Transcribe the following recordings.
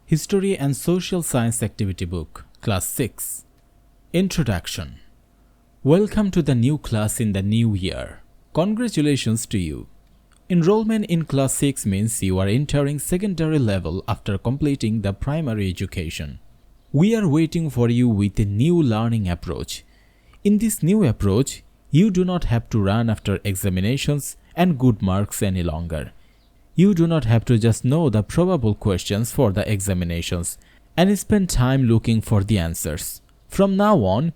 History and Social Science Activity Book, Class 6. Introduction. Welcome to the new class in the new year. Congratulations to you. Enrollment in Class 6 means you are entering secondary level after completing the primary education. We are waiting for you with a new learning approach. In this new approach, you do not have to run after examinations and good marks any longer. You do not have to just know the probable questions for the examinations and spend time looking for the answers. From now on,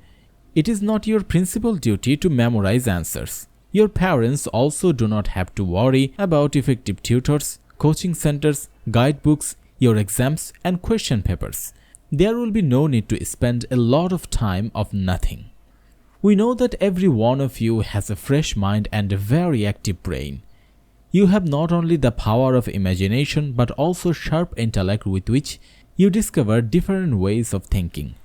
it is not your principal duty to memorize answers. Your parents also do not have to worry about effective tutors, coaching centers, guidebooks, your exams and question papers. There will be no need to spend a lot of time of nothing. We know that every one of you has a fresh mind and a very active brain. You have not only the power of imagination but also sharp intellect with which you discover different ways of thinking.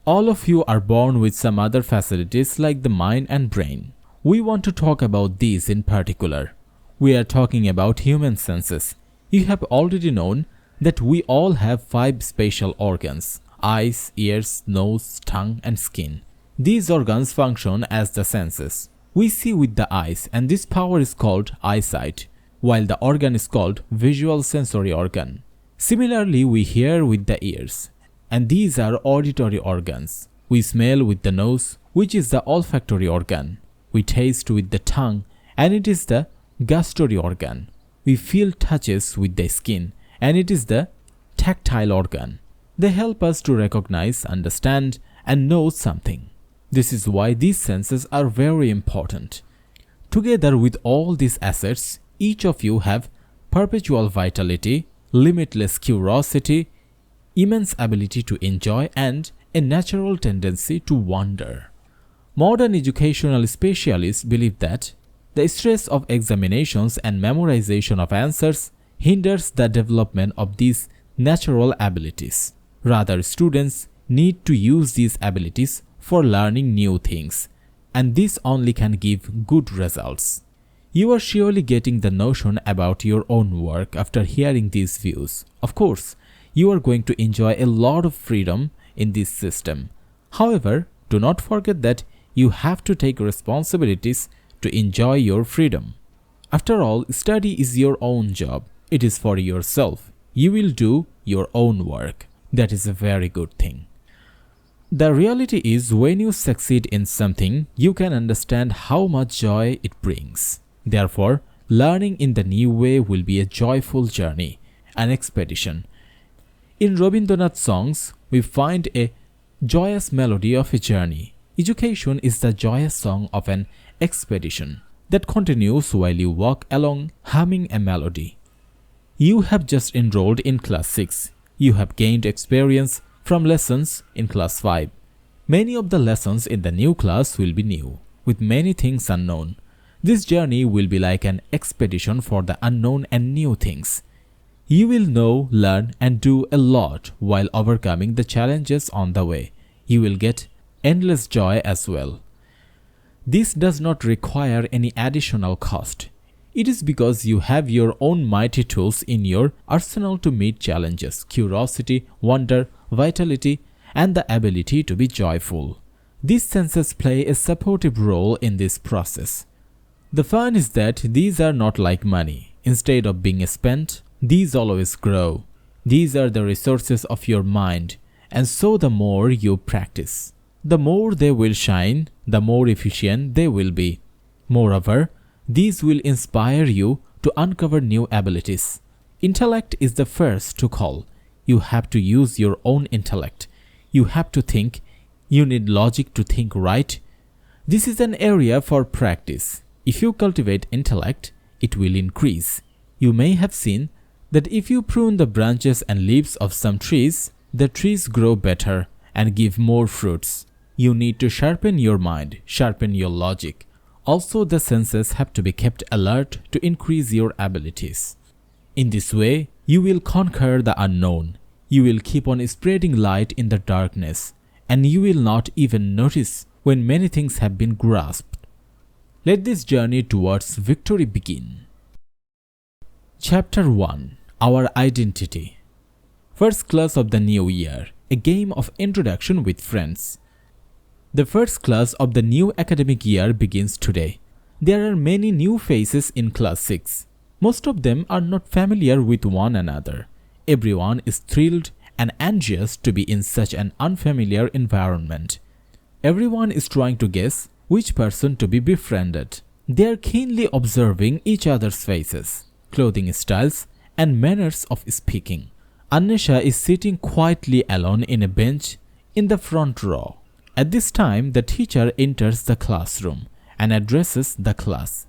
All of you are born with some other facilities like the mind and brain. We want to talk about these in particular. We are talking about human senses. You have already known that we all have 5 spatial organs: eyes, ears, nose, tongue and skin. These organs function as the senses. We see with the eyes and this power is called eyesight, while the organ is called visual sensory organ. Similarly, we hear with the ears, and these are auditory organs. We smell with the nose, which is the olfactory organ. We taste with the tongue, and it is the gustatory organ. We feel touches with the skin, and it is the tactile organ. They help us to recognize, understand, and know something. This is why these senses are very important. Together with all these assets, each of you have perpetual vitality, limitless curiosity, immense ability to enjoy, and a natural tendency to wonder. Modern educational specialists believe that the stress of examinations and memorization of answers hinders the development of these natural abilities. Rather, students need to use these abilities for learning new things, and this only can give good results. You are surely getting the notion about your own work after hearing these views. Of course, you are going to enjoy a lot of freedom in this system. However, do not forget that you have to take responsibilities to enjoy your freedom. After all, study is your own job. It is for yourself. You will do your own work. That is a very good thing. The reality is, when you succeed in something, you can understand how much joy it brings. Therefore, learning in the new way will be a joyful journey, an expedition. In Rabindranath's songs, we find a joyous melody of a journey. Education is the joyous song of an expedition that continues while you walk along humming a melody. You have just enrolled in Class 6. You have gained experience from lessons in Class 5. Many of the lessons in the new class will be new, with many things unknown. This journey will be like an expedition for the unknown and new things. You will know, learn, and do a lot while overcoming the challenges on the way. You will get endless joy as well. This does not require any additional cost. It is because you have your own mighty tools in your arsenal to meet challenges: curiosity, wonder, vitality, and the ability to be joyful. These senses play a supportive role in this process. The fun is that these are not like money. Instead of being spent, these always grow. These are the resources of your mind, and so the more you practice, the more they will shine, the more efficient they will be. Moreover, these will inspire you to uncover new abilities. Intellect is the first to call. You have to use your own intellect. You have to think. You need logic to think right. This is an area for practice. If you cultivate intellect, it will increase. You may have seen that if you prune the branches and leaves of some trees, the trees grow better and give more fruits. You need to sharpen your mind, sharpen your logic. Also, the senses have to be kept alert to increase your abilities. In this way, you will conquer the unknown. You will keep on spreading light in the darkness, and you will not even notice when many things have been grasped. Let this journey towards victory begin. Chapter 1. Our Identity. First class of the new year, a game of introduction with friends. The first class of the new academic year begins today. There are many new faces in class 6. Most of them are not familiar with one another. Everyone is thrilled and anxious to be in such an unfamiliar environment. Everyone is trying to guess which person to be befriended. They are keenly observing each other's faces, clothing styles, and manners of speaking. Anisha is sitting quietly alone in a bench in the front row. At this time, the teacher enters the classroom and addresses the class.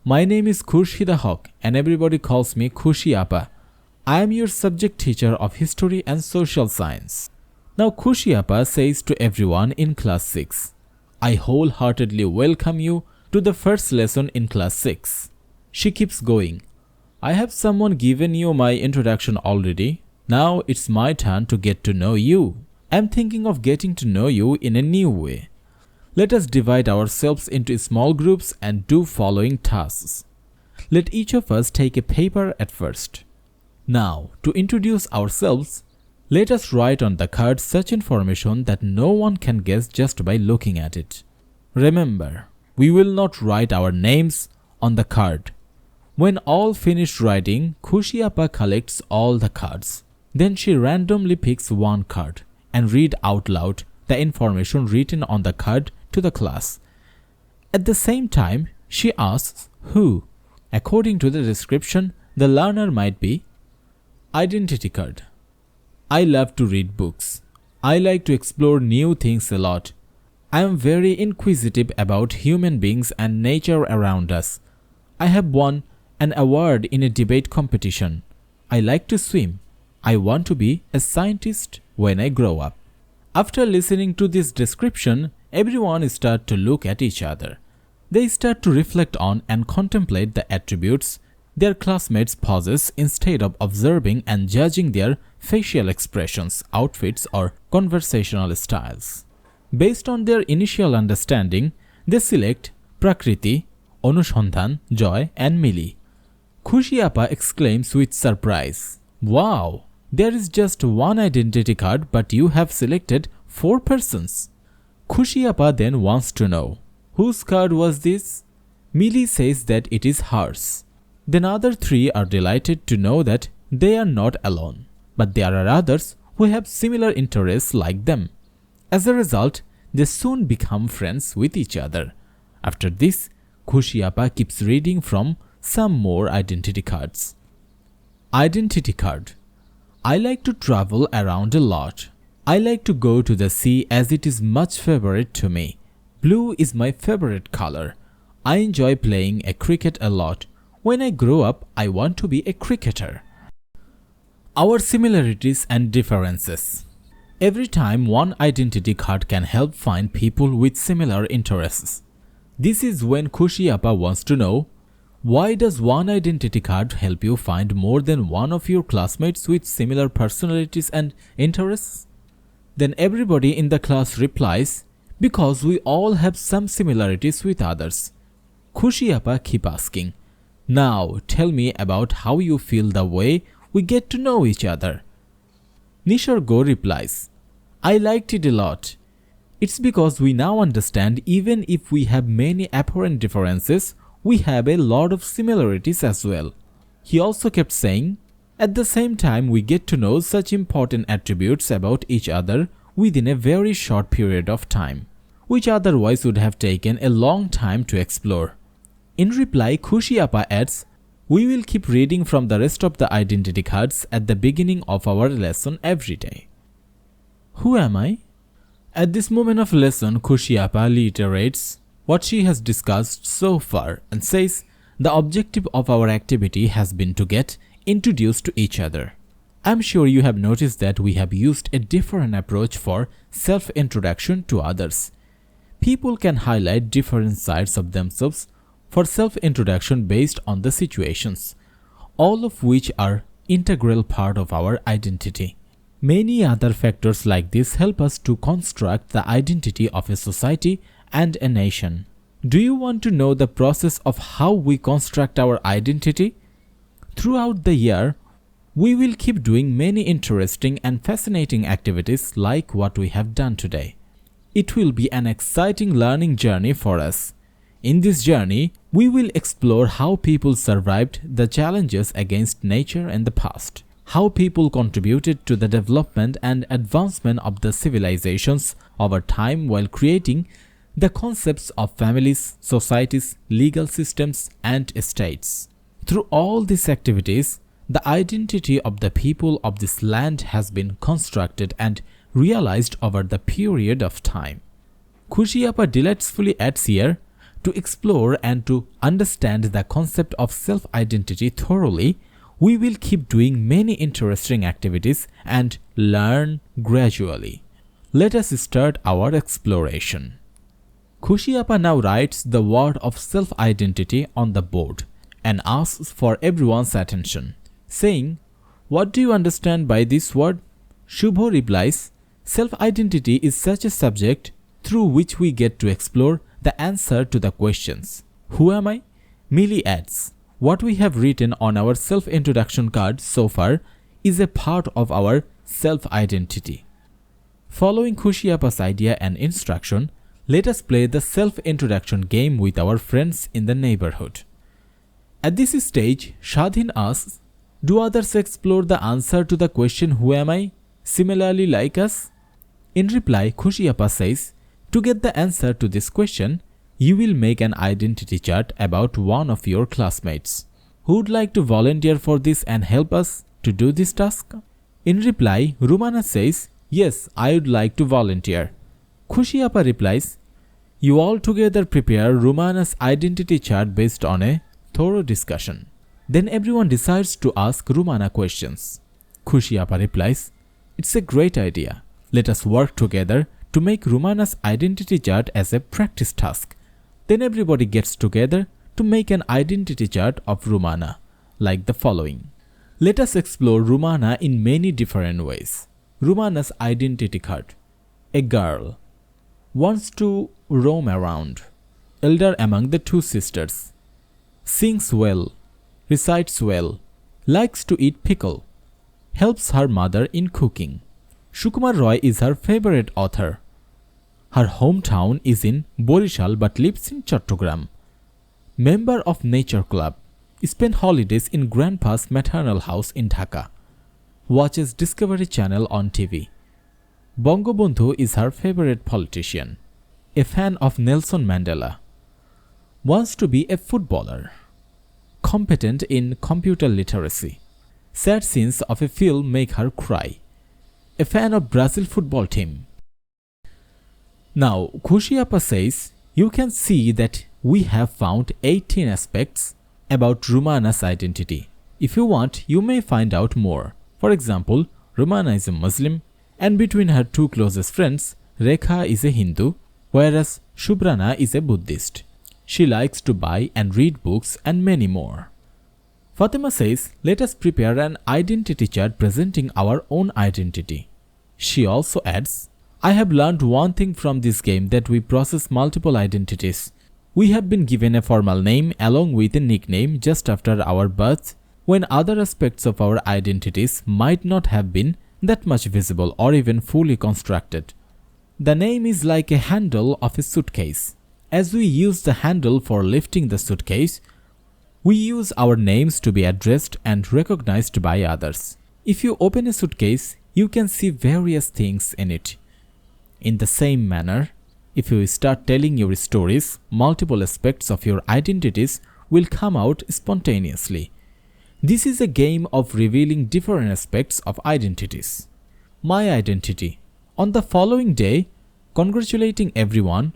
My name is Khurshida Haq and everybody calls me Khushi Appa. I am your subject teacher of history and social science. Now Khushi Appa says to everyone in class 6, I wholeheartedly welcome you to the first lesson in class 6. She keeps going. I have someone given you my introduction already. Now it's my turn to get to know you. I'm thinking of getting to know you in a new way. Let us divide ourselves into small groups and do following tasks. Let each of us take a paper at first. Now, to introduce ourselves, let us write on the card such information that no one can guess just by looking at it. Remember, we will not write our names on the card. When all finished writing, Khushi Appa collects all the cards. Then she randomly picks one card and read out loud the information written on the card to the class. At the same time, she asks who. According to the description, the learner might be identity card. I love to read books. I like to explore new things a lot. I am very inquisitive about human beings and nature around us. I have won an award in a debate competition. I like to swim. I want to be a scientist when I grow up. After listening to this description, everyone starts to look at each other. They start to reflect on and contemplate the attributes their classmates possess instead of observing and judging their facial expressions, outfits, or conversational styles. Based on their initial understanding, they select Prakriti, Anushandhan, Joy, and Mili. Khushi Appa exclaims with surprise, Wow! There is just one identity card, but you have selected 4 persons. Khushi Appa then wants to know, whose card was this? Mili says that it is hers. Then other 3 are delighted to know that they are not alone, but there are others who have similar interests like them. As a result, they soon become friends with each other. After this, Khushi Appa keeps reading from some more identity cards. Identity card. I like to travel around a lot. I like to go to the sea as it is much favorite to me. Blue is my favorite color. I enjoy playing a cricket a lot. When I grow up, I want to be a cricketer. Our similarities and differences. Every time one identity card can help find people with similar interests. This is when Khushi Appa wants to know, why does one identity card help you find more than one of your classmates with similar personalities and interests? Then everybody in the class replies, because we all have some similarities with others. Khushi Appa keep asking, now tell me about how you feel the way we get to know each other. Nisargo replies, I liked it a lot. It's because we now understand even if we have many apparent differences, we have a lot of similarities as well. He also kept saying, at the same time we get to know such important attributes about each other within a very short period of time, which otherwise would have taken a long time to explore. In reply, Khushi Appa adds, we will keep reading from the rest of the identity cards at the beginning of our lesson every day. Who am I? At this moment of lesson, Khushi Appa reiterates what she has discussed so far and says the objective of our activity has been to get introduced to each other. I'm sure you have noticed that we have used a different approach for self-introduction to others. People can highlight different sides of themselves for self-introduction based on the situations, all of which are integral part of our identity. Many other factors like this help us to construct the identity of a society and a nation. Do you want to know the process of how we construct our identity? Throughout the year, We will keep doing many interesting and fascinating activities like what we have done today. It will be an exciting learning journey for us. In this journey, we will explore how people survived the challenges against nature in the past, how people contributed to the development and advancement of the civilizations over time while creating the concepts of families, societies, legal systems, and states. Through all these activities, the identity of the people of this land has been constructed and realized over the period of time. Khushi Appa delightfully adds here, to explore and to understand the concept of self-identity thoroughly, we will keep doing many interesting activities and learn gradually. Let us start our exploration. Khushi Appa now writes the word of self-identity on the board and asks for everyone's attention, saying, "What do you understand by this word?" Shubho replies, "Self-identity is such a subject through which we get to explore the answer to the questions. Who am I?" Millie adds, "What we have written on our self-introduction card so far is a part of our self-identity." Following Khushi Appa's idea and instruction, let us play the self-introduction game with our friends in the neighborhood. At this stage, Shadhin asks, "Do others explore the answer to the question, 'Who am I?' similarly like us?" In reply, Khushi Appa says, "To get the answer to this question, you will make an identity chart about one of your classmates. Who would like to volunteer for this and help us to do this task?" In reply, Rumana says, "Yes, I would like to volunteer." Khushi Appa replies, "You all together prepare Rumana's identity chart based on a thorough discussion. Then everyone decides to ask Rumana questions." Khushi Appa replies, "It's a great idea. Let us work together to make Rumana's identity chart as a practice task." Then everybody gets together to make an identity chart of Rumana, like the following. Let us explore Rumana in many different ways. Rumana's identity card. A girl. Wants to roam around. Elder among the two sisters. Sings well. Recites well. Likes to eat pickle. Helps her mother in cooking. Sukumar Roy is her favorite author. Her hometown is in Borishal but lives in Chattogram. Member of Nature Club. Spend holidays in Grandpa's maternal house in Dhaka. Watches Discovery Channel on TV. Bangabandhu is her favorite politician. A fan of Nelson Mandela. Wants to be a footballer. Competent in computer literacy. Sad scenes of a film make her cry. A fan of Brazil football team. Now, Khushi Appa says, you can see that we have found 18 aspects about Rumana's identity. If you want, you may find out more. For example, Rumana is a Muslim, and between her two closest friends, Rekha is a Hindu, whereas Shubrana is a Buddhist. She likes to buy and read books and many more. Fatima says, let us prepare an identity chart presenting our own identity. She also adds, I have learned one thing from this game, that we process multiple identities. We have been given a formal name along with a nickname just after our birth, when other aspects of our identities might not have been that much visible or even fully constructed. The name is like a handle of a suitcase. As we use the handle for lifting the suitcase, we use our names to be addressed and recognized by others. If you open a suitcase, you can see various things in it. In the same manner, if you start telling your stories, multiple aspects of your identities will come out spontaneously. This is a game of revealing different aspects of identities. My identity. On the following day, congratulating everyone,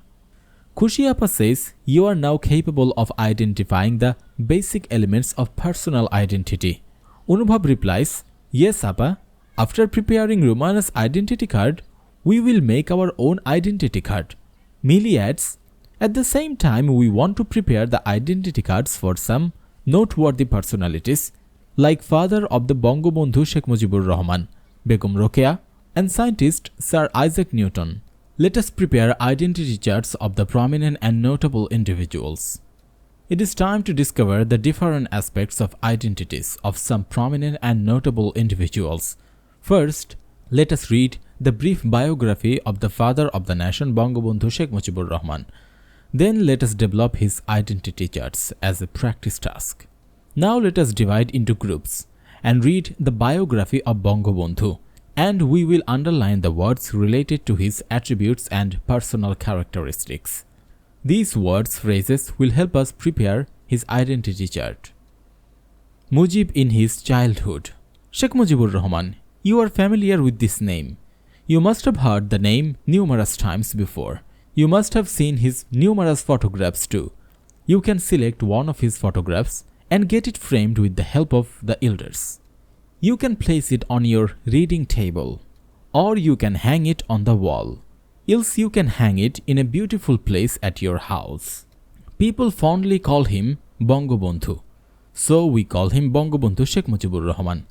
Khushi Appa says you are now capable of identifying the basic elements of personal identity. Unubhav replies, yes Appa, after preparing Rumana's identity card, we will make our own identity card. Millie adds, at the same time we want to prepare the identity cards for some noteworthy personalities like father of the Bangabandhu Sheikh Mujibur Rahman, Begum Rokeya, and scientist Sir Isaac Newton. Let us prepare identity charts of the prominent and notable individuals. It is time to discover the different aspects of identities of some prominent and notable individuals. First, let us read the brief biography of the father of the nation, Bangabandhu Sheikh Mujibur Rahman. Then let us develop his identity charts as a practice task. Now let us divide into groups and read the biography of Bangabandhu, and we will underline the words related to his attributes and personal characteristics. These words phrases will help us prepare his identity chart. Mujib in his childhood. Sheikh Mujibur Rahman, you are familiar with this name. You must have heard the name numerous times before. You must have seen his numerous photographs too. You can select one of his photographs and get it framed with the help of the elders. You can place it on your reading table, or you can hang it on the wall. Else you can hang it in a beautiful place at your house. People fondly call him Bangabandhu, so we call him Bangabandhu Sheikh Mujibur Rahman.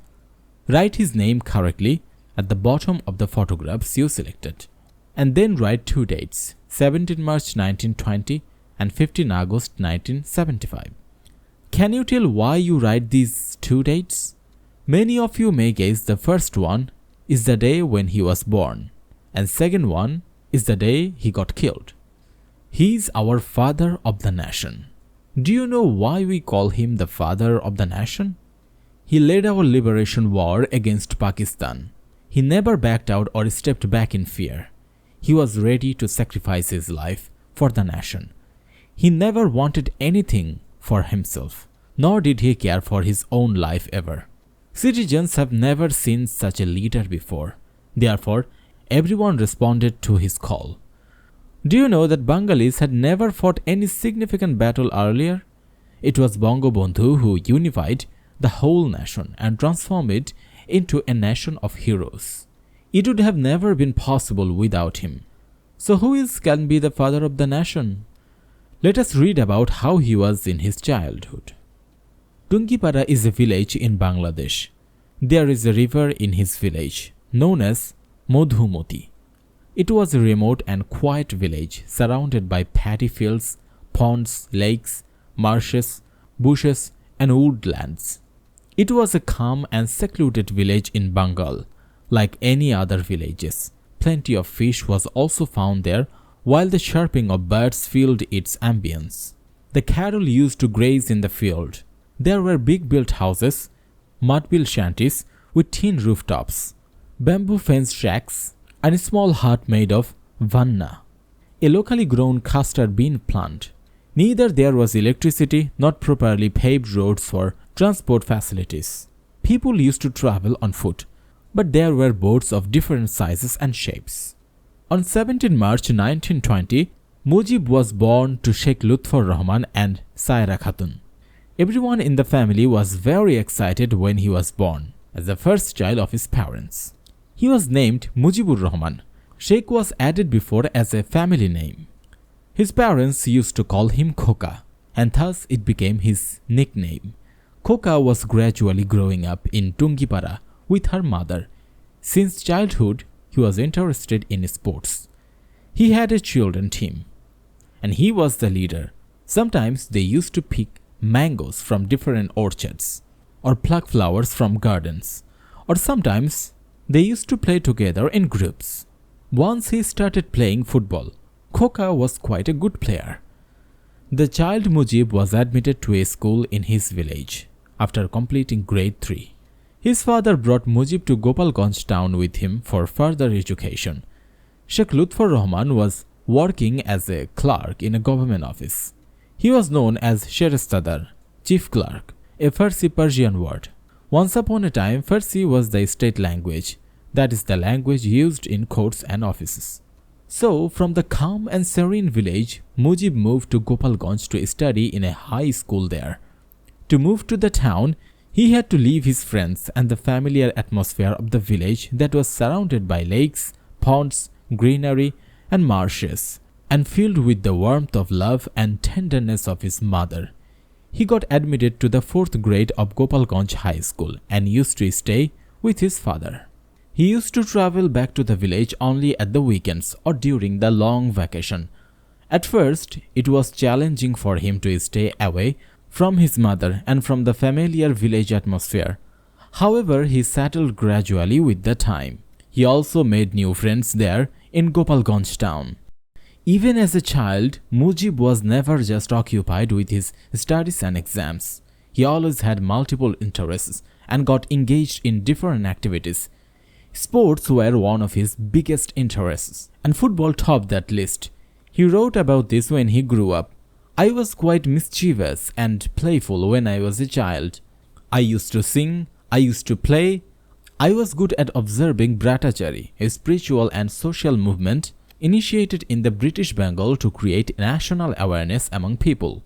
Write his name correctly at the bottom of the photographs you selected, and then write two dates, 17 March 1920 and 15 August 1975. Can you tell why you write these two dates? Many of you may guess the first one is the day when he was born, and second one is the day he got killed. He is our father of the nation. Do you know why we call him the father of the nation? He led our liberation war against Pakistan. He never backed out or stepped back in fear. He was ready to sacrifice his life for the nation. He never wanted anything for himself, nor did he care for his own life ever. Citizens have never seen such a leader before. Therefore, everyone responded to his call. Do you know that Bengalis had never fought any significant battle earlier? It was Bangabandhu who unified the whole nation and transformed it into a nation of heroes. It would have never been possible without him. So who else can be the father of the nation? Let us read about how he was in his childhood. Tungipara is a village in Bangladesh. There is a river in his village known as Madhumati. It was a remote and quiet village surrounded by paddy fields, ponds, lakes, marshes, bushes, and woodlands. It was a calm and secluded village in Bengal. Like any other villages, plenty of fish was also found there, while the chirping of birds filled its ambience. The cattle used to graze in the field. There were big built houses, mud-built shanties with tin rooftops, bamboo fenced shacks, and a small hut made of vanna, a locally grown custard bean plant. Neither there was electricity nor properly paved roads for transport facilities. People used to travel on foot, but there were boats of different sizes and shapes. On 17 March 1920, Mujib was born to Sheikh Lutfur Rahman and Saira Khatun. Everyone in the family was very excited when he was born, as the first child of his parents. He was named Mujibur Rahman. Sheikh was added before as a family name. His parents used to call him Khoka, and thus it became his nickname. Khoka was gradually growing up in Tungipara with her mother. Since childhood, he was interested in sports. He had a children team, and he was the leader. Sometimes they used to pick mangoes from different orchards, or pluck flowers from gardens, or sometimes they used to play together in groups. Once he started playing football. Khoka was quite a good player. The child Mujib was admitted to a school in his village after completing grade 3. His father brought Mujib to Gopalganj town with him for further education. Sheikh Lutfur Rahman was working as a clerk in a government office. He was known as Sherestadar, chief clerk, a Farsi Persian word. Once upon a time, Farsi was the state language, that is the language used in courts and offices. So, from the calm and serene village, Mujib moved to Gopalganj to study in a high school there. To move to the town, he had to leave his friends and the familiar atmosphere of the village that was surrounded by lakes, ponds, greenery, and marshes, and filled with the warmth of love and tenderness of his mother. He got admitted to the 4th grade of Gopalganj High School and used to stay with his father. He used to travel back to the village only at the weekends or during the long vacation, At first, it was challenging for him to stay away from his mother and from the familiar village atmosphere. However, he settled gradually with the time. He also made new friends there in Gopalganj town. Even as a child, Mujib was never just occupied with his studies and exams. He always had multiple interests and got engaged in different activities. Sports were one of his biggest interests, and football topped that list. He wrote about this when he grew up. I was quite mischievous and playful when I was a child. I used to sing, I used to play. I was good at observing Bhattacharya, a spiritual and social movement initiated in the British Bengal to create national awareness among people.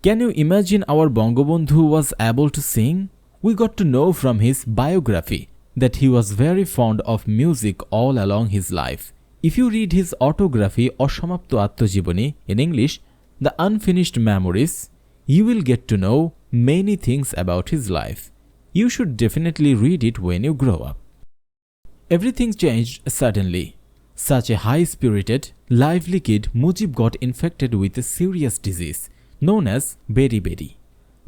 Can you imagine our Bangabandhu was able to sing? We got to know from his biography that he was very fond of music all along his life. If you read his autography Asamapto Atmajibani in English, The Unfinished Memories, you will get to know many things about his life. You should definitely read it when you grow up. Everything changed suddenly. Such a high-spirited, lively kid, Mujib got infected with a serious disease known as beriberi.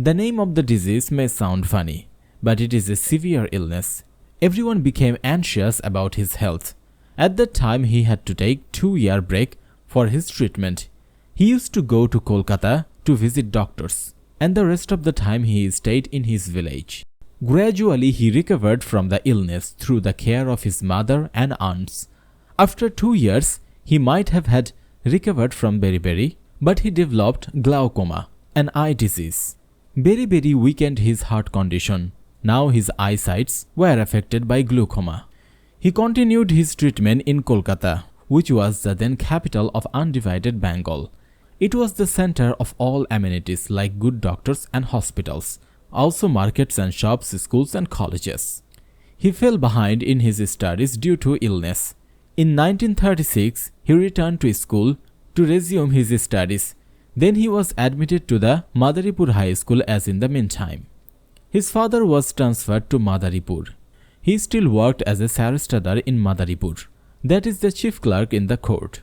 The name of the disease may sound funny, but it is a severe illness. Everyone became anxious about his health. At that time, he had to take a 2-year break for his treatment. He used to go to Kolkata to visit doctors, and the rest of the time he stayed in his village. Gradually, he recovered from the illness through the care of his mother and aunts. After 2 years, he might have had recovered from beriberi, but he developed glaucoma, an eye disease. Beriberi weakened his heart condition. Now his eyesights were affected by glaucoma. He continued his treatment in Kolkata, which was the then capital of undivided Bengal. It was the center of all amenities like good doctors and hospitals, also markets and shops, schools and colleges. He fell behind in his studies due to illness. In 1936, he returned to school to resume his studies. Then he was admitted to the Madaripur High School as in the meantime. His father was transferred to Madaripur. He still worked as a saristadar in Madaripur, that is the chief clerk in the court.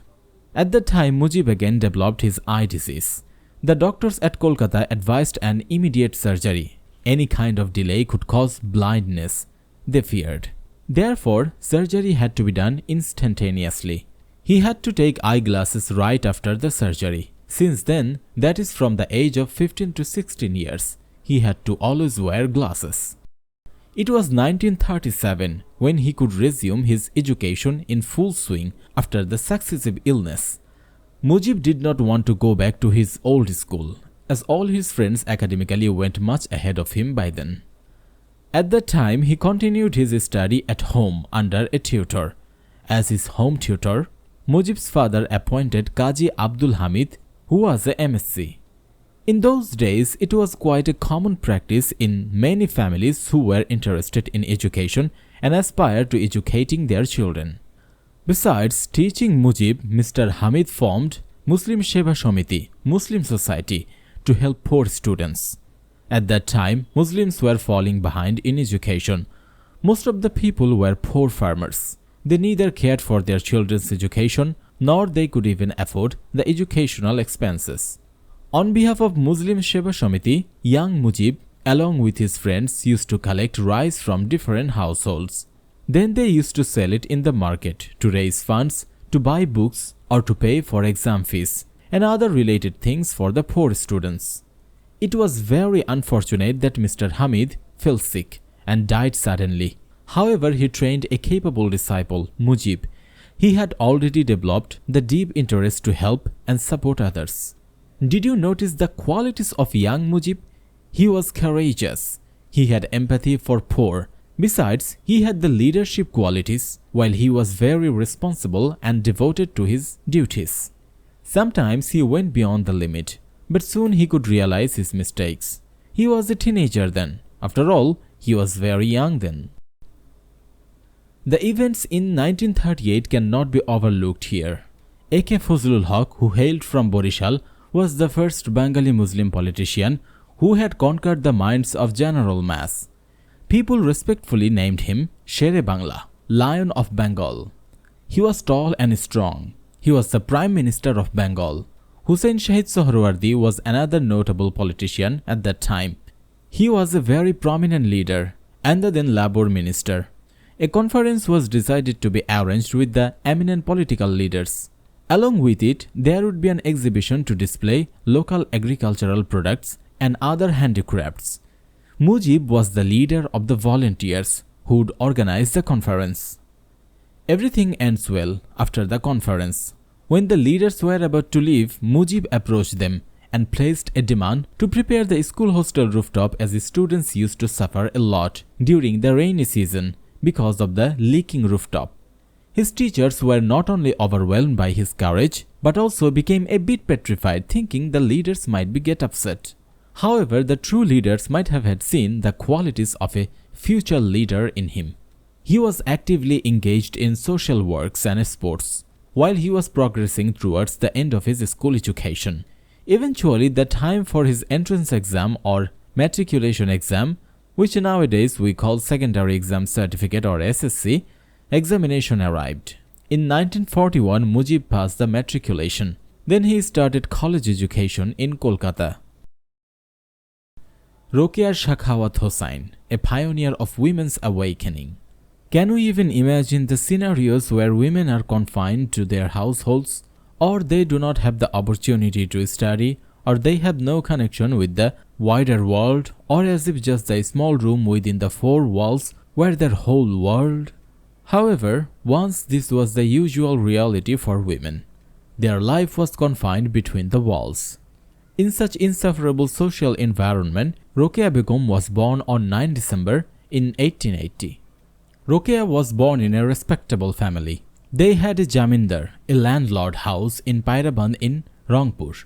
At the time, Mujib again developed his eye disease. The doctors at Kolkata advised an immediate surgery. Any kind of delay could cause blindness, they feared. Therefore, surgery had to be done instantaneously. He had to take eyeglasses right after the surgery. Since then, that is from the age of 15 to 16 years, he had to always wear glasses. It was 1937 when he could resume his education in full swing after the successive illness. Mujib did not want to go back to his old school, as all his friends academically went much ahead of him by then. At that time, he continued his study at home under a tutor. As his home tutor, Mujib's father appointed Qazi Abdul Hamid, who was a MSc. In those days, it was quite a common practice in many families who were interested in education and aspired to educating their children. Besides teaching Mujib, Mr. Hamid formed Muslim Seva Samiti, Muslim Society, to help poor students. At that time, Muslims were falling behind in education. Most of the people were poor farmers. They neither cared for their children's education nor they could even afford the educational expenses. On behalf of Muslim Seva Samiti, young Mujib, along with his friends, used to collect rice from different households. Then they used to sell it in the market to raise funds, to buy books or to pay for exam fees and other related things for the poor students. It was very unfortunate that Mr. Hamid fell sick and died suddenly. However, he trained a capable disciple, Mujib. He had already developed the deep interest to help and support others. Did you notice the qualities of young Mujib? He was courageous. He had empathy for poor. Besides, he had the leadership qualities, while he was very responsible and devoted to his duties. Sometimes he went beyond the limit, but soon he could realize his mistakes. He was a teenager then. After all, he was very young then. The events in 1938 cannot be overlooked here. A.K. Fazlul Haq, who hailed from Borishal, was the first Bengali Muslim politician who had conquered the minds of general mass. People respectfully named him Shere Bangla, Lion of Bengal. He was tall and strong. He was the Prime Minister of Bengal. Hossain Sohrawardi was another notable politician at that time. He was a very prominent leader and the then Labour Minister. A conference was decided to be arranged with the eminent political leaders. Along with it, there would be an exhibition to display local agricultural products and other handicrafts. Mujib was the leader of the volunteers who would organize the conference. Everything ends well after the conference. When the leaders were about to leave, Mujib approached them and placed a demand to prepare the school hostel rooftop, as the students used to suffer a lot during the rainy season because of the leaking rooftop. His teachers were not only overwhelmed by his courage but also became a bit petrified, thinking the leaders might get upset. However, the true leaders might have had seen the qualities of a future leader in him. He was actively engaged in social works and sports while he was progressing towards the end of his school education. Eventually, the time for his entrance exam or matriculation exam, which nowadays we call Secondary Exam Certificate or SSC, examination arrived. In 1941, Mujib passed the matriculation. Then he started college education in Kolkata. Rokeya Sakhawat Hossain, a pioneer of women's awakening. Can we even imagine the scenarios where women are confined to their households, or they do not have the opportunity to study, or they have no connection with the wider world, or as if just a small room within the four walls were their whole world? However, once this was the usual reality for women. Their life was confined between the walls. In such insufferable social environment, Rokeya Begum was born on 9 December in 1880. Rokeya was born in a respectable family. They had a jamindar, a landlord house in Pairaband in Rangpur.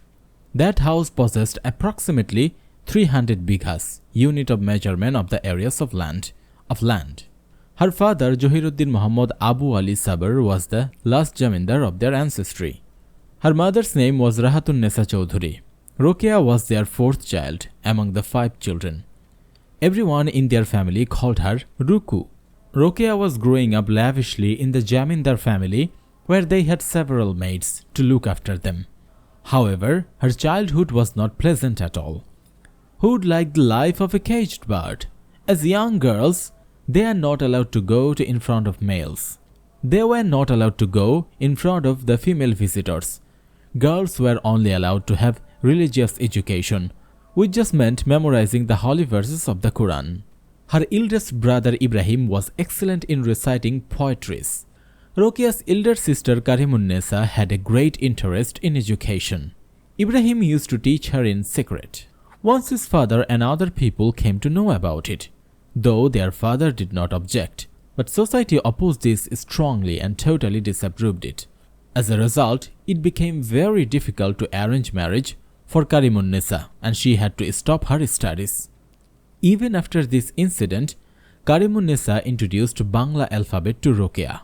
That house possessed approximately 300 bighas, unit of measurement of the areas of land. Her father, Johiruddin Muhammad Abu Ali Sabr, was the last jamindar of their ancestry. Her mother's name was Rahatun Nessa Chaudhuri. Rokeya was their fourth child among the 5 children. Everyone in their family called her Ruku. Rokeya was growing up lavishly in the jamindar family, where they had several maids to look after them. However, her childhood was not pleasant at all. Who would like the life of a caged bird? As young girls, they are not allowed to go in front of males. They were not allowed to go in front of the female visitors. Girls were only allowed to have religious education, which just meant memorizing the holy verses of the Quran. Her eldest brother Ibrahim was excellent in reciting poetries. Rokeya's elder sister Karimunnesa had a great interest in education. Ibrahim used to teach her in secret. Once his father and other people came to know about it, though their father did not object, but society opposed this strongly and totally disapproved it. As a result, it became very difficult to arrange marriage for Karimunnesa, and she had to stop her studies. Even after this incident, Karimunnesa introduced Bangla alphabet to Rokeya.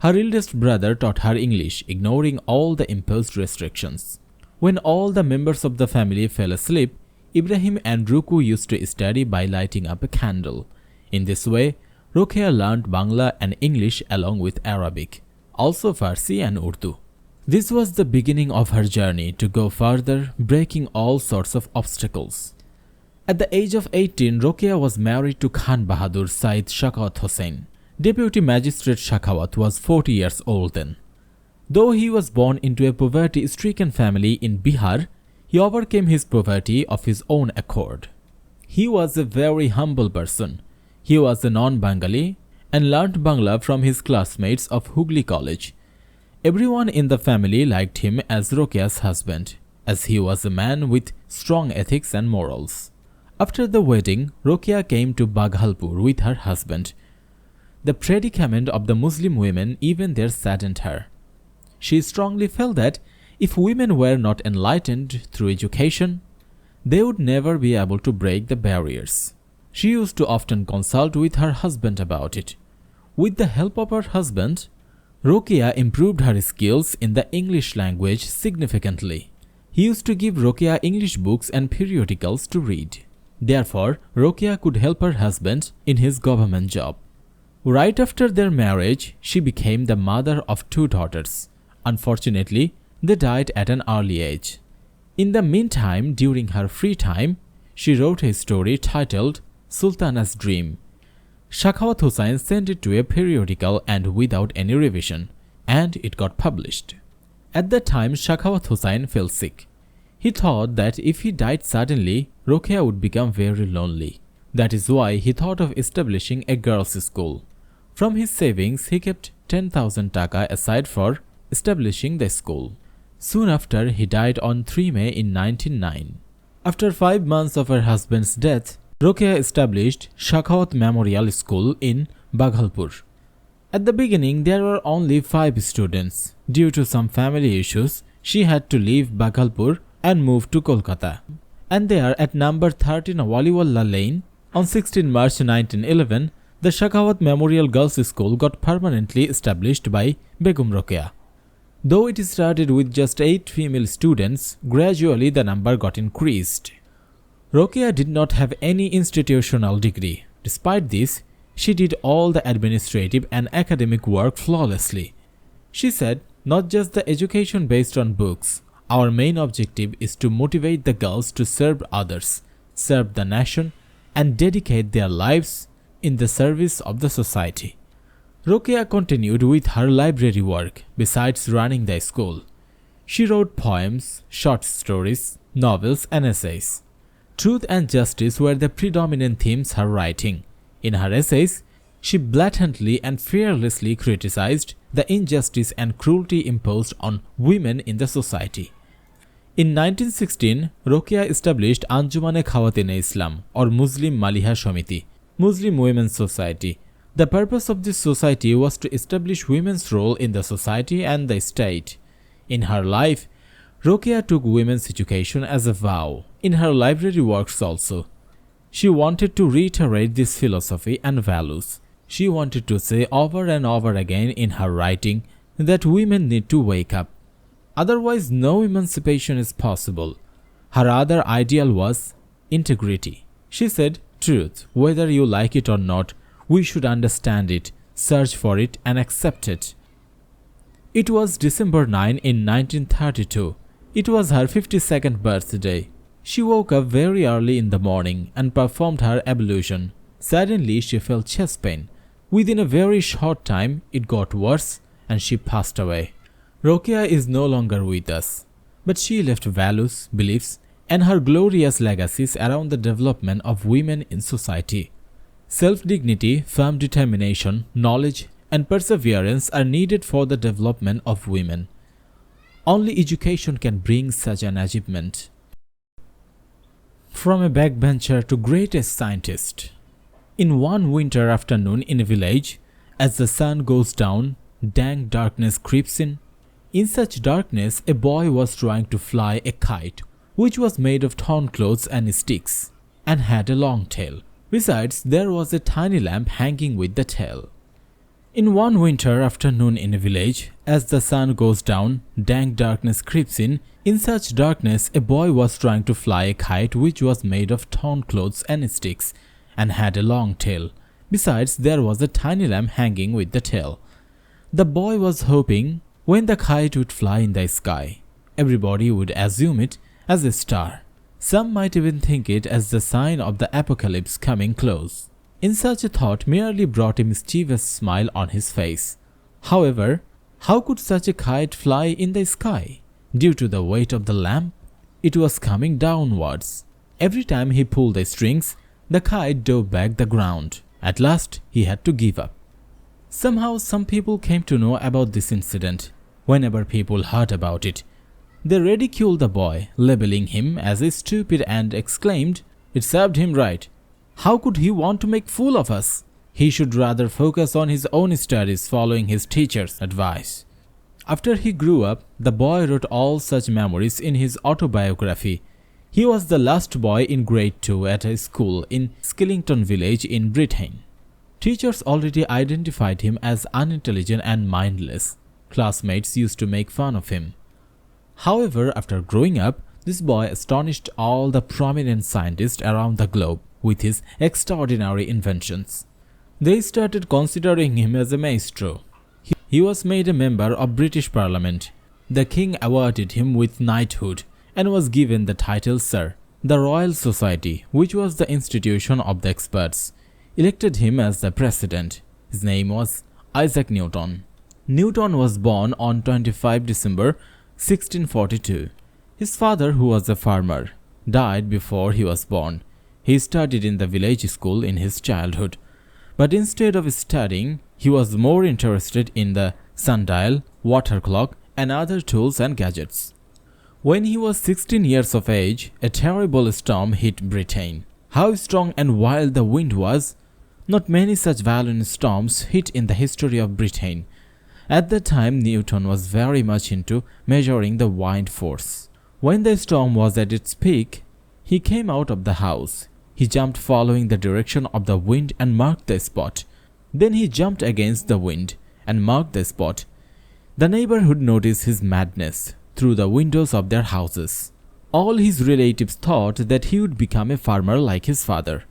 Her eldest brother taught her English, ignoring all the imposed restrictions. When all the members of the family fell asleep, Ibrahim and Ruku used to study by lighting up a candle. In this way, Rokeya learned Bangla and English along with Arabic, also Farsi and Urdu. This was the beginning of her journey to go further, breaking all sorts of obstacles. At the age of 18, Rokeya was married to Khan Bahadur Said Sakhawat Hossain. Deputy Magistrate Sakhawat was 40 years old then. Though he was born into a poverty-stricken family in Bihar, he overcame his poverty of his own accord. He was a very humble person. He was a non-Bengali and learnt Bangla from his classmates of Hooghly College. Everyone in the family liked him as Rokeya's husband, as he was a man with strong ethics and morals. After the wedding, Rokeya came to Baghalpur with her husband. The predicament of the Muslim women even there saddened her. She strongly felt that if women were not enlightened through education, they would never be able to break the barriers. She used to often consult with her husband about it. With the help of her husband, Rokeya improved her skills in the English language significantly. He used to give Rokeya English books and periodicals to read. Therefore, Rokeya could help her husband in his government job. Right after their marriage, she became the mother of 2 daughters, Unfortunately, they died at an early age. In the meantime, during her free time, she wrote a story titled Sultana's Dream. Sakhawat Hossain sent it to a periodical and without any revision, and it got published. At that time, Sakhawat Hossain fell sick. He thought that if he died suddenly, Rokeya would become very lonely. That is why he thought of establishing a girls' school. From his savings, he kept 10,000 taka aside for establishing the school. Soon after, he died on 3 May in 1909. After 5 months of her husband's death, Rokeya established Sakhawat Memorial School in Bhagalpur. At the beginning, there were only 5 students. Due to some family issues, she had to leave Bhagalpur and move to Kolkata. And there, at number 13 Waliwallah Lane, on 16 March 1911, the Sakhawat Memorial Girls' School got permanently established by Begum Rokeya. Though it started with just 8 female students, gradually the number got increased. Rokeya did not have any institutional degree. Despite this, she did all the administrative and academic work flawlessly. She said, "Not just the education based on books. Our main objective is to motivate the girls to serve others, serve the nation, and dedicate their lives in the service of the society." Rokeya continued with her library work besides running the school. She wrote poems, short stories, novels, and essays. Truth and justice were the predominant themes her writing. In her essays, she blatantly and fearlessly criticized the injustice and cruelty imposed on women in the society. In 1916, Rokeya established Anjumane Khawatine Islam or Muslim Maliha Samiti, Muslim Women's Society. The purpose of this society was to establish women's role in the society and the state. In her life, Rokeya took women's education as a vow. In her library works also, she wanted to reiterate this philosophy and values. She wanted to say over and over again in her writing that women need to wake up. Otherwise, no emancipation is possible. Her other ideal was integrity. She said, "Truth, whether you like it or not, we should understand it, search for it, and accept it." It was December 9 in 1932. It was her 52nd birthday. She woke up very early in the morning and performed her ablution. Suddenly, she felt chest pain. Within a very short time, it got worse and she passed away. Rokeya is no longer with us, but she left values, beliefs, and her glorious legacies around the development of women in society. Self-dignity, firm determination, knowledge, and perseverance are needed for the development of women. Only education can bring such an achievement. From a backbencher to greatest scientist. In one winter afternoon in a village, as the sun goes down, dank darkness creeps in. In such darkness, a boy was trying to fly a kite, which was made of torn clothes and sticks, and had a long tail. Besides, there was a tiny lamp hanging with the tail. In one winter afternoon in a village, as the sun goes down, dank darkness creeps in. In such darkness, a boy was trying to fly a kite which was made of torn clothes and sticks, and had a long tail. Besides, there was a tiny lamp hanging with the tail. The boy was hoping when the kite would fly in the sky, everybody would assume it as a star. Some might even think it as the sign of the apocalypse coming close. In such a thought merely brought a mischievous smile on his face. However, how could such a kite fly in the sky? Due to the weight of the lamp, it was coming downwards. Every time he pulled the strings, the kite dove back the ground. At last, he had to give up. Somehow, some people came to know about this incident. Whenever people heard about it, they ridiculed the boy, labeling him as a stupid, and exclaimed, "It served him right. How could he want to make fool of us? He should rather focus on his own studies, following his teacher's advice." After he grew up, the boy wrote all such memories in his autobiography. He was the last boy in grade 2 at a school in Skillington village in Britain. Teachers already identified him as unintelligent and mindless. Classmates used to make fun of him. However, after growing up, this boy astonished all the prominent scientists around the globe with his extraordinary inventions. They started considering him as a maestro. he was made a member of British Parliament. The king awarded him with knighthood and was given the title Sir. The Royal Society, which was the institution of the experts, elected him as the president. His name was Isaac Newton. Newton was born on 25 December 1642. His father, who was a farmer, died before he was born. He studied in the village school in his childhood, but instead of studying, he was more interested in the sundial, water clock, and other tools and gadgets. When he was 16 years of age, a terrible storm hit Britain. How strong and wild the wind was! Not many such violent storms hit in the history of Britain. At that time, Newton was very much into measuring the wind force. When the storm was at its peak, he came out of the house. He jumped following the direction of the wind and marked the spot. Then he jumped against the wind and marked the spot. The neighborhood noticed his madness through the windows of their houses. All his relatives thought that he would become a farmer like his father.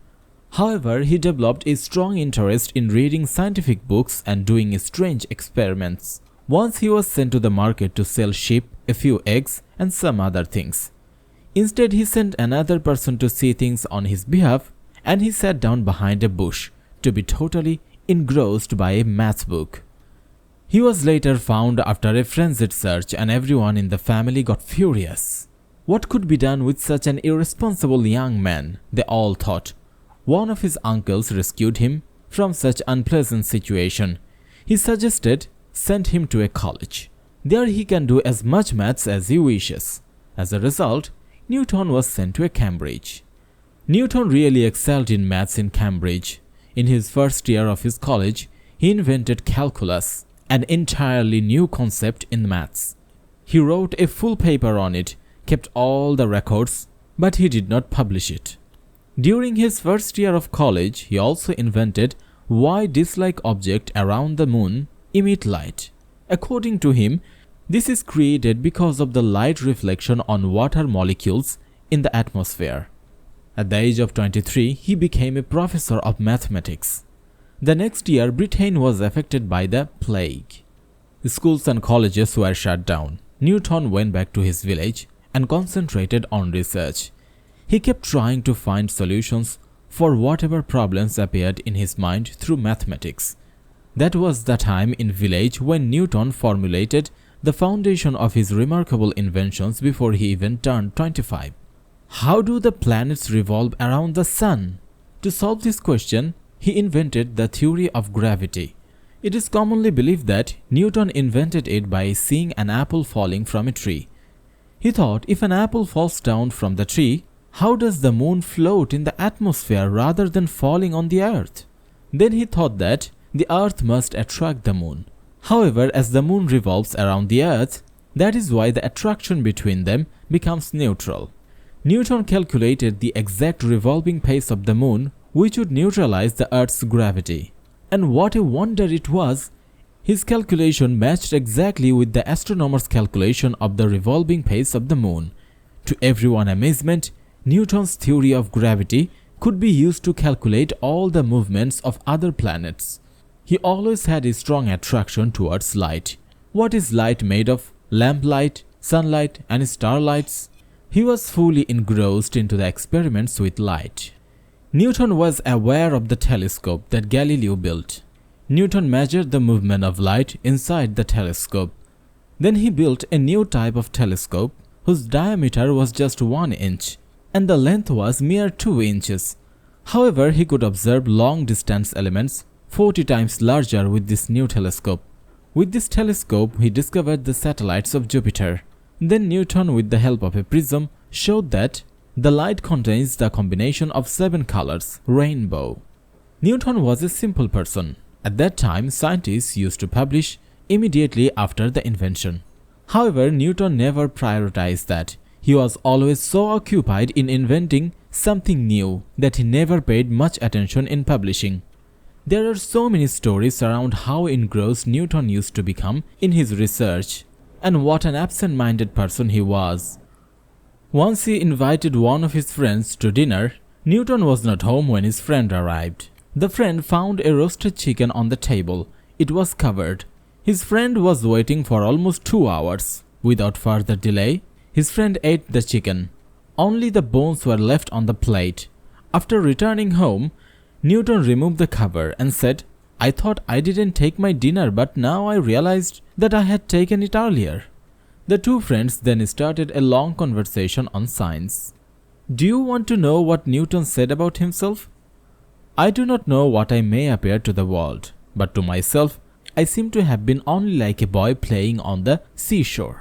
However, he developed a strong interest in reading scientific books and doing strange experiments. Once he was sent to the market to sell sheep, a few eggs, and some other things. Instead, he sent another person to see things on his behalf, and he sat down behind a bush to be totally engrossed by a maths book. He was later found after a frenzied search, and everyone in the family got furious. What could be done with such an irresponsible young man, they all thought. One of his uncles rescued him from such unpleasant situation. He suggested send him to a college. There he can do as much maths as he wishes. As a result, Newton was sent to Cambridge. Newton really excelled in maths in Cambridge. In his first year of his college, he invented calculus, an entirely new concept in maths. He wrote a full paper on it, kept all the records, but he did not publish it. During his first year of college, he also invented why disc-like objects around the moon emit light. According to him, this is created because of the light reflection on water molecules in the atmosphere. At the age of 23, he became a professor of mathematics. The next year, Britain was affected by the plague. Schools and colleges were shut down. Newton went back to his village and concentrated on research. He kept trying to find solutions for whatever problems appeared in his mind through mathematics. That was the time in village when Newton formulated the foundation of his remarkable inventions before he even turned 25. How do the planets revolve around the sun? To solve this question, he invented the theory of gravity. It is commonly believed that Newton invented it by seeing an apple falling from a tree. He thought, if an apple falls down from the tree, how does the moon float in the atmosphere rather than falling on the earth? Then he thought that the earth must attract the moon. However, as the moon revolves around the earth, that is why the attraction between them becomes neutral. Newton calculated the exact revolving pace of the moon, which would neutralize the earth's gravity. And what a wonder it was! His calculation matched exactly with the astronomers' calculation of the revolving pace of the moon. To everyone's amazement, Newton's theory of gravity could be used to calculate all the movements of other planets. He always had a strong attraction towards light. What is light made of? Lamplight, sunlight, and starlights? He was fully engrossed into the experiments with light. Newton was aware of the telescope that Galileo built. Newton measured the movement of light inside the telescope. Then he built a new type of telescope whose diameter was just 1 inch and the length was mere 2 inches. However, he could observe long-distance elements 40 times larger with this new telescope. With this telescope, he discovered the satellites of Jupiter. Then Newton, with the help of a prism, showed that the light contains the combination of 7 colors, rainbow. Newton was a simple person. At that time, scientists used to publish immediately after the invention. However, Newton never prioritized that. He was always so occupied in inventing something new that he never paid much attention in publishing. There are so many stories around how engrossed Newton used to become in his research, and what an absent-minded person he was. Once he invited one of his friends to dinner. Newton was not home when his friend arrived. The friend found a roasted chicken on the table. It was covered. His friend was waiting for almost 2 hours. Without further delay, his friend ate the chicken. Only the bones were left on the plate. After returning home, Newton removed the cover and said, "I thought I didn't take my dinner, but now I realized that I had taken it earlier." The two friends then started a long conversation on science. Do you want to know what Newton said about himself? "I do not know what I may appear to the world, but to myself, I seem to have been only like a boy playing on the seashore,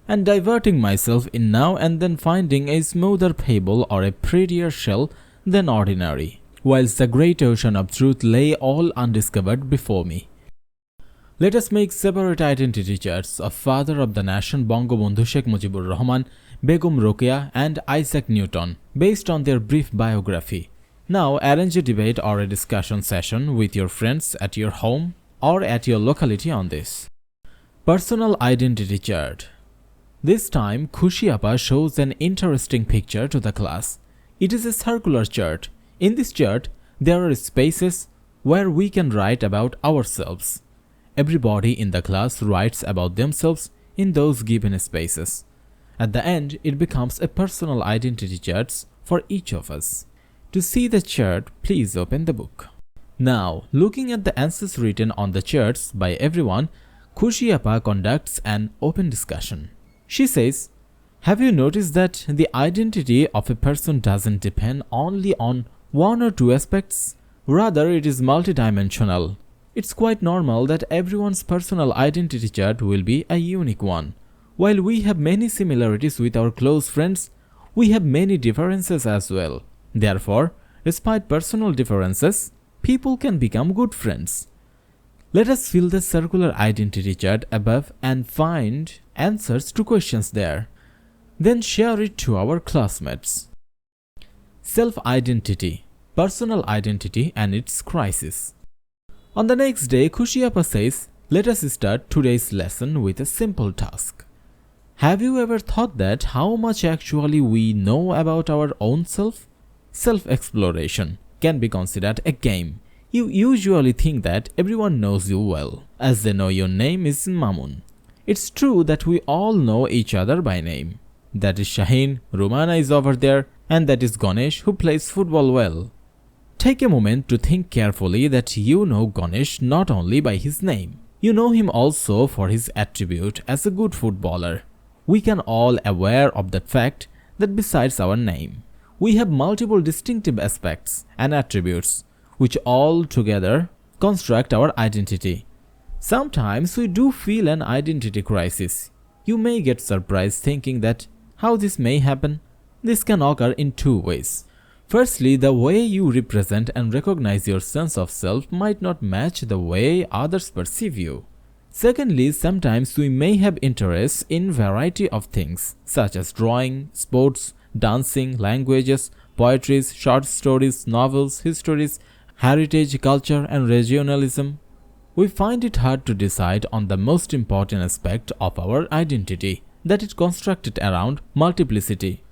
and diverting myself in now and then finding a smoother pebble or a prettier shell than ordinary, whilst the great ocean of truth lay all undiscovered before me." Let us make separate identity charts of father of the nation Bangabandhu Sheikh Mujibur Rahman, Begum Rokeya and Isaac Newton based on their brief biography. Now arrange a debate or a discussion session with your friends at your home or at your locality on this. Personal identity chart. This time Khushi Appa shows an interesting picture to the class. It is a circular chart. In this chart, there are spaces where we can write about ourselves. Everybody in the class writes about themselves in those given spaces. At the end, it becomes a personal identity chart for each of us. To see the chart, please open the book. Now, looking at the answers written on the charts by everyone, Khushi Appa conducts an open discussion. She says, "Have you noticed that the identity of a person doesn't depend only on one or two aspects? Rather, it is multidimensional. It's quite normal that everyone's personal identity chart will be a unique one. While we have many similarities with our close friends, we have many differences as well. Therefore, despite personal differences, people can become good friends." Let us fill the circular identity chart above and find answers to questions there. Then share it to our classmates. Self-identity, personal identity and its crisis. On the next day, Khushi Appa says, "Let us start today's lesson with a simple task. Have you ever thought that how much actually we know about our own self? Self-exploration can be considered a game. You usually think that everyone knows you well, as they know your name is Mamun. It's true that we all know each other by name. That is Shaheen, Rumana is over there, and that is Ganesh who plays football well. Take a moment to think carefully that you know Ganesh not only by his name. You know him also for his attribute as a good footballer. We can all aware of the fact that besides our name, we have multiple distinctive aspects and attributes which all together construct our identity. Sometimes we do feel an identity crisis. You may get surprised thinking that how this may happen. This can occur in two ways. Firstly, the way you represent and recognize your sense of self might not match the way others perceive you. Secondly, sometimes we may have interests in variety of things such as drawing, sports, dancing, languages, poetry, short stories, novels, histories, heritage, culture and regionalism. We find it hard to decide on the most important aspect of our identity, that is constructed around multiplicity.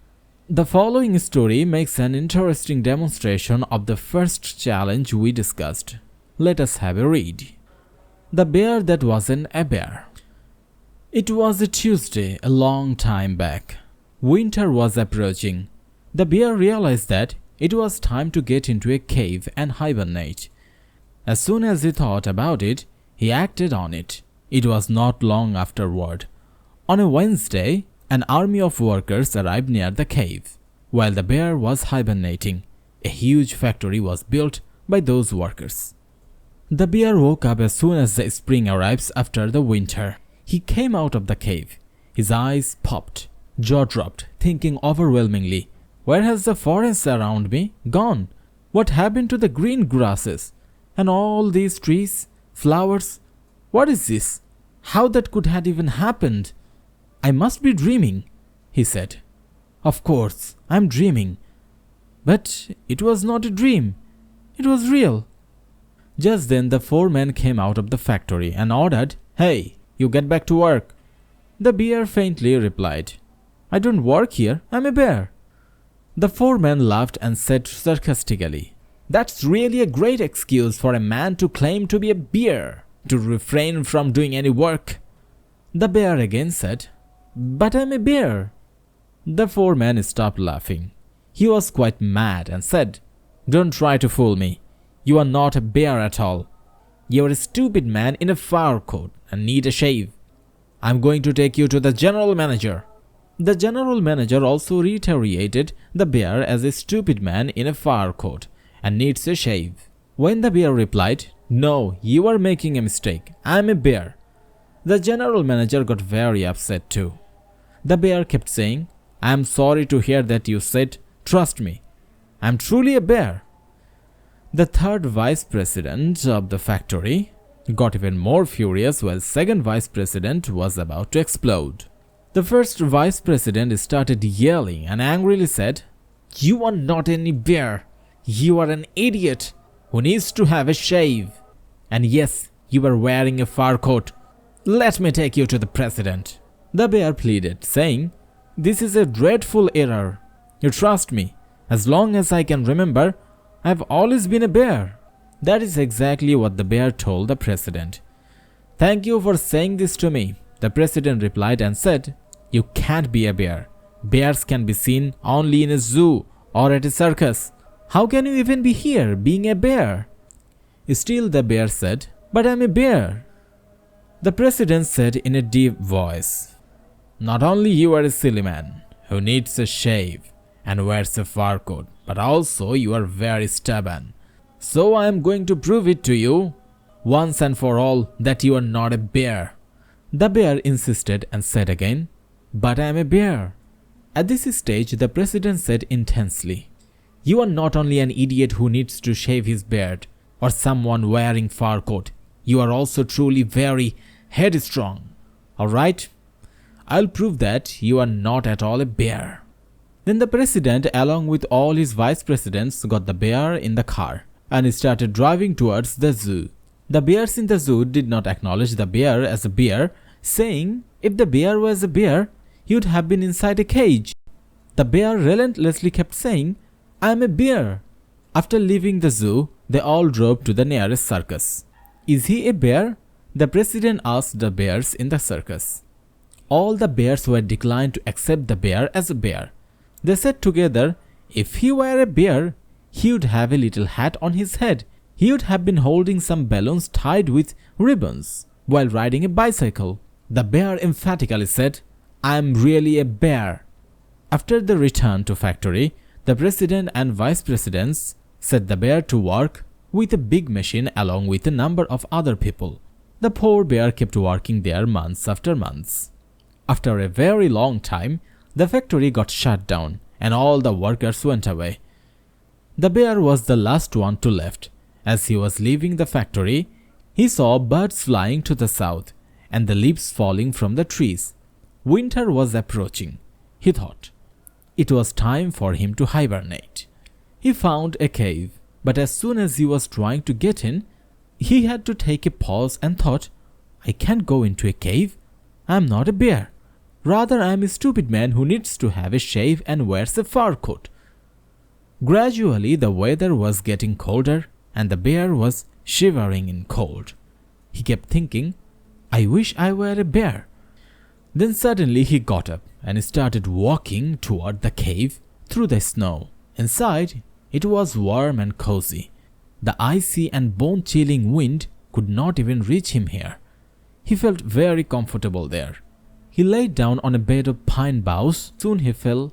The following story makes an interesting demonstration of the first challenge we discussed. Let us have a read. The bear that wasn't a bear. It was a Tuesday, a long time back. Winter was approaching. The bear realized that it was time to get into a cave and hibernate. As soon as he thought about it, he acted on it. It was not long afterward. On a Wednesday, an army of workers arrived near the cave. While the bear was hibernating, a huge factory was built by those workers. The bear woke up as soon as the spring arrives after the winter. He came out of the cave. His eyes popped, jaw dropped, thinking overwhelmingly, "Where has the forest around me gone? What happened to the green grasses? And all these trees, flowers? What is this? How that could have even happened? I must be dreaming," he said. "Of course, I'm dreaming. But it was not a dream. It was real." Just then the foreman came out of the factory and ordered, "Hey, you get back to work." The bear faintly replied, "I don't work here, I'm a bear." The foreman laughed and said sarcastically, "That's really a great excuse for a man to claim to be a bear. to refrain from doing any work. The bear again said, "But I'm a bear." The foreman stopped laughing. He was quite mad and said, "Don't try to fool me. You are not a bear at all. You are a stupid man in a fur coat and need a shave. I'm going to take you to the general manager." The general manager also reiterated the bear as a stupid man in a fur coat and needs a shave. When the bear replied, "No, you are making a mistake. I'm a bear," the general manager got very upset too. The bear kept saying, "I'm sorry to hear that you said, trust me. I'm truly a bear." The third vice president of the factory got even more furious while second vice president was about to explode. The first vice president started yelling and angrily said, "You are not any bear. You are an idiot who needs to have a shave. And yes, you are wearing a fur coat. Let me take you to the president." The bear pleaded, saying, "This is a dreadful error. You trust me. As long as I can remember, I have always been a bear." That is exactly what the bear told the president. "Thank you for saying this to me," the president replied and said, "You can't be a bear. Bears can be seen only in a zoo or at a circus. How can you even be here being a bear?" Still the bear said, "But I'm a bear." The president said in a deep voice, "Not only you are a silly man who needs a shave and wears a fur coat, but also you are very stubborn. So I am going to prove it to you once and for all that you are not a bear." The bear insisted and said again, "But I am a bear." At this stage, the president said intensely, "You are not only an idiot who needs to shave his beard or someone wearing fur coat, you are also truly very headstrong. Alright, I'll prove that you are not at all a bear." Then the president, along with all his vice presidents, got the bear in the car and started driving towards the zoo. The bears in the zoo did not acknowledge the bear as a bear, saying if the bear was a bear, he would have been inside a cage. The bear relentlessly kept saying, "I'm a bear." After leaving the zoo, they all drove to the nearest circus. "Is he a bear?" the president asked the bears in the circus. All the bears were declined to accept the bear as a bear. They said together, if he were a bear, he would have a little hat on his head. He would have been holding some balloons tied with ribbons while riding a bicycle. The bear emphatically said, "I am really a bear." After the return to factory, the president and vice presidents set the bear to work with a big machine along with a number of other people. The poor bear kept working there months after months. After a very long time, the factory got shut down and all the workers went away. The bear was the last one to left. As he was leaving the factory, he saw birds flying to the south and the leaves falling from the trees. Winter was approaching, he thought. It was time for him to hibernate. He found a cave, but as soon as he was trying to get in, he had to take a pause and thought, "I can't go into a cave. I am not a bear. Rather, I am a stupid man who needs to have a shave and wears a fur coat." Gradually, the weather was getting colder and the bear was shivering in cold. He kept thinking, "I wish I were a bear." Then suddenly he got up and started walking toward the cave through the snow. Inside, it was warm and cozy. The icy and bone-chilling wind could not even reach him here. He felt very comfortable there. He lay down on a bed of pine boughs. Soon he fell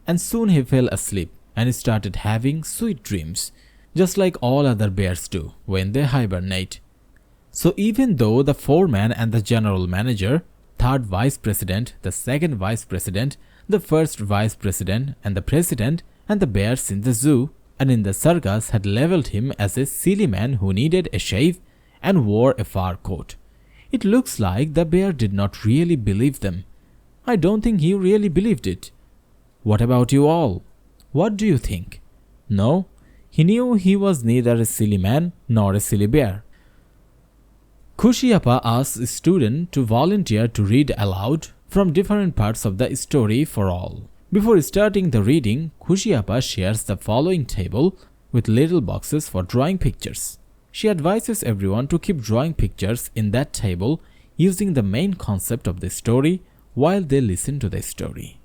asleep and started having sweet dreams, just like all other bears do when they hibernate. So even though the foreman and the general manager, third vice president, the second vice president, the first vice president, and the president and the bears in the zoo and in the circus had leveled him as a silly man who needed a shave and wore a fur coat, it looks like the bear did not really believe them. I don't think he really believed it. What about you all? What do you think? No, he knew he was neither a silly man nor a silly bear. Khushiappa asked a student to volunteer to read aloud from different parts of the story for all. Before starting the reading, Khushiappa shares the following table with little boxes for drawing pictures. She advises everyone to keep drawing pictures in that table using the main concept of the story while they listen to the story.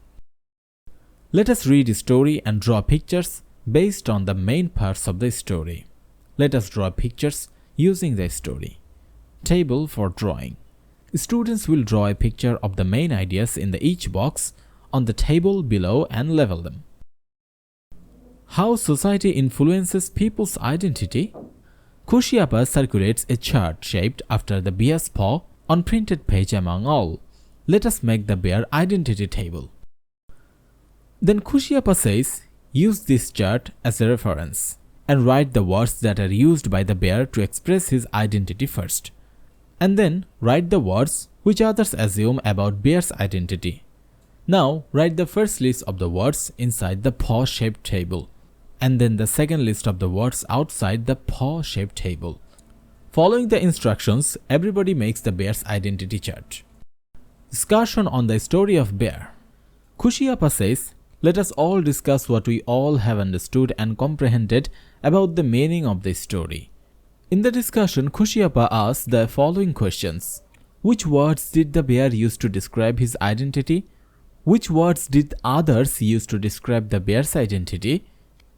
Let us read the story and draw pictures based on the main parts of the story. Let us draw pictures using the story. Table for drawing. Students will draw a picture of the main ideas in each box on the table below and label them. How society influences people's identity? Kushiapa circulates a chart shaped after the bear's paw on printed page among all. Let us make the bear identity table. Then Kushiapa says, use this chart as a reference and write the words that are used by the bear to express his identity first. And then write the words which others assume about bear's identity. Now write the first list of the words inside the paw-shaped table, and then the second list of the words outside the paw-shaped table. Following the instructions, everybody makes the bear's identity chart. Discussion on the story of bear. Kushiapa says, let us all discuss what we all have understood and comprehended about the meaning of the story. In the discussion, Kushiapa asks the following questions. Which words did the bear use to describe his identity? Which words did others use to describe the bear's identity?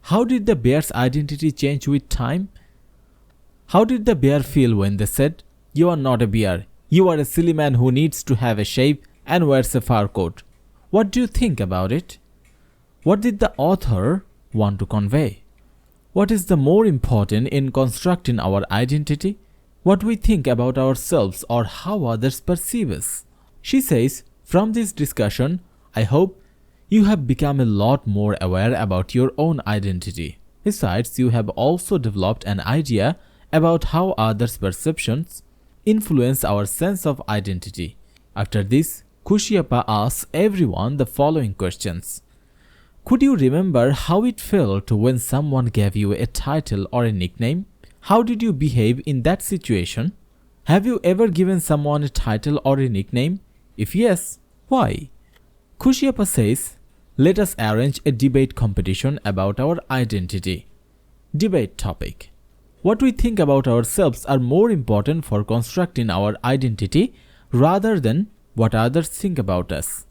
How did the bear's identity change with time? How did the bear feel when they said, you are not a bear, you are a silly man who needs to have a shave and wears a fur coat? What do you think about it? What did the author want to convey? What is the more important in constructing our identity? What we think about ourselves or how others perceive us? She says, from this discussion, I hope you have become a lot more aware about your own identity. Besides, you have also developed an idea about how others' perceptions influence our sense of identity. After this, Kushiapa asks everyone the following questions. Could you remember how it felt when someone gave you a title or a nickname? How did you behave in that situation? Have you ever given someone a title or a nickname? If yes, why? Kushiapa says, let us arrange a debate competition about our identity. Debate topic. What we think about ourselves are more important for constructing our identity rather than what others think about us.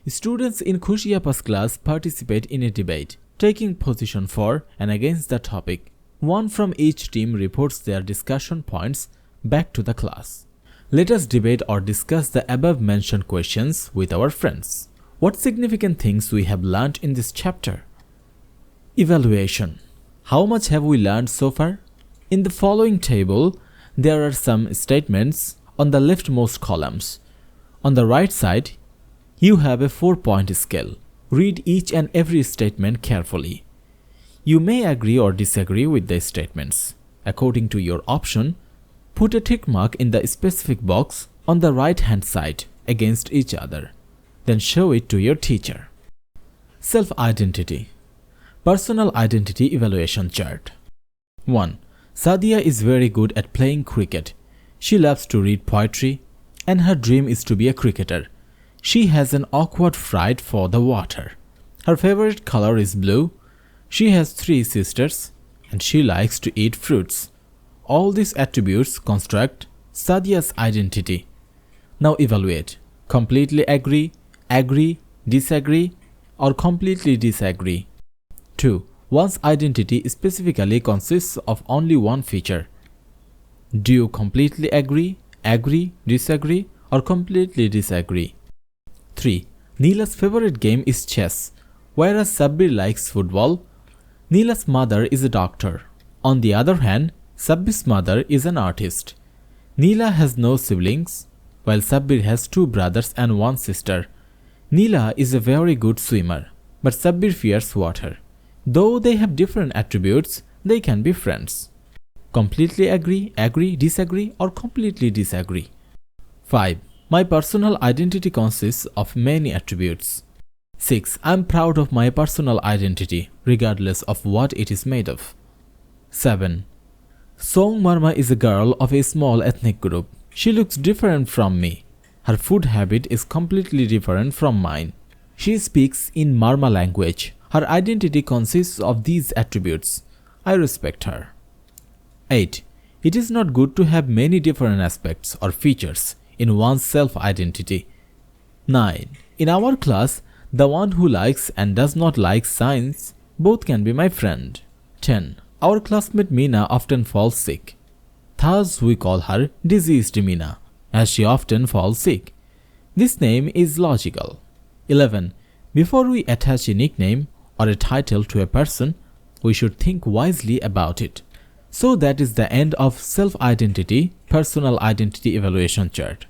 Students in Kushiapa's class participate in a debate, taking position for and against the topic. One from each team reports their discussion points back to the class. Let us debate or discuss the above mentioned questions with our friends. What significant things we have learned in this chapter? Evaluation. How much have we learned so far? In the following table, there are some statements on the leftmost columns. On the right side, you have a 4-point scale. Read each and every statement carefully. You may agree or disagree with the statements. According to your option, put a tick mark in the specific box on the right-hand side against each other. Then show it to your teacher. Self-identity. Personal identity evaluation chart. 1. Sadia is very good at playing cricket. She loves to read poetry and her dream is to be a cricketer. She has an awkward fright for the water. Her favorite color is blue. She has 3 sisters and she likes to eat fruits. All these attributes construct Sadia's identity. Now evaluate. Completely agree, agree, disagree, or completely disagree. 2. One's identity specifically consists of only one feature. Do you completely agree, disagree, or completely disagree? 3. Neela's favorite game is chess, whereas Sabbir likes football. Neela's mother is a doctor. On the other hand, Sabbir's mother is an artist. Neela has no siblings, while Sabbir has 2 brothers and 1 sister. Neela is a very good swimmer, but Sabbir fears water. Though they have different attributes, they can be friends. Completely agree, disagree, or completely disagree. 5. My personal identity consists of many attributes. 6. I am proud of my personal identity, regardless of what it is made of. 7. Song Marma is a girl of a small ethnic group. She looks different from me. Her food habit is completely different from mine. She speaks in Marma language. Her identity consists of these attributes. I respect her. 8. It is not good to have many different aspects or features in one's self-identity. 9. In our class, the one who likes and does not like science both can be my friend. 10. Our classmate Meena often falls sick. Thus we call her diseased Meena, as she often falls sick. This name is logical. 11. Before we attach a nickname or a title to a person, we should think wisely about it. So that is the end of self-identity, personal identity evaluation chart.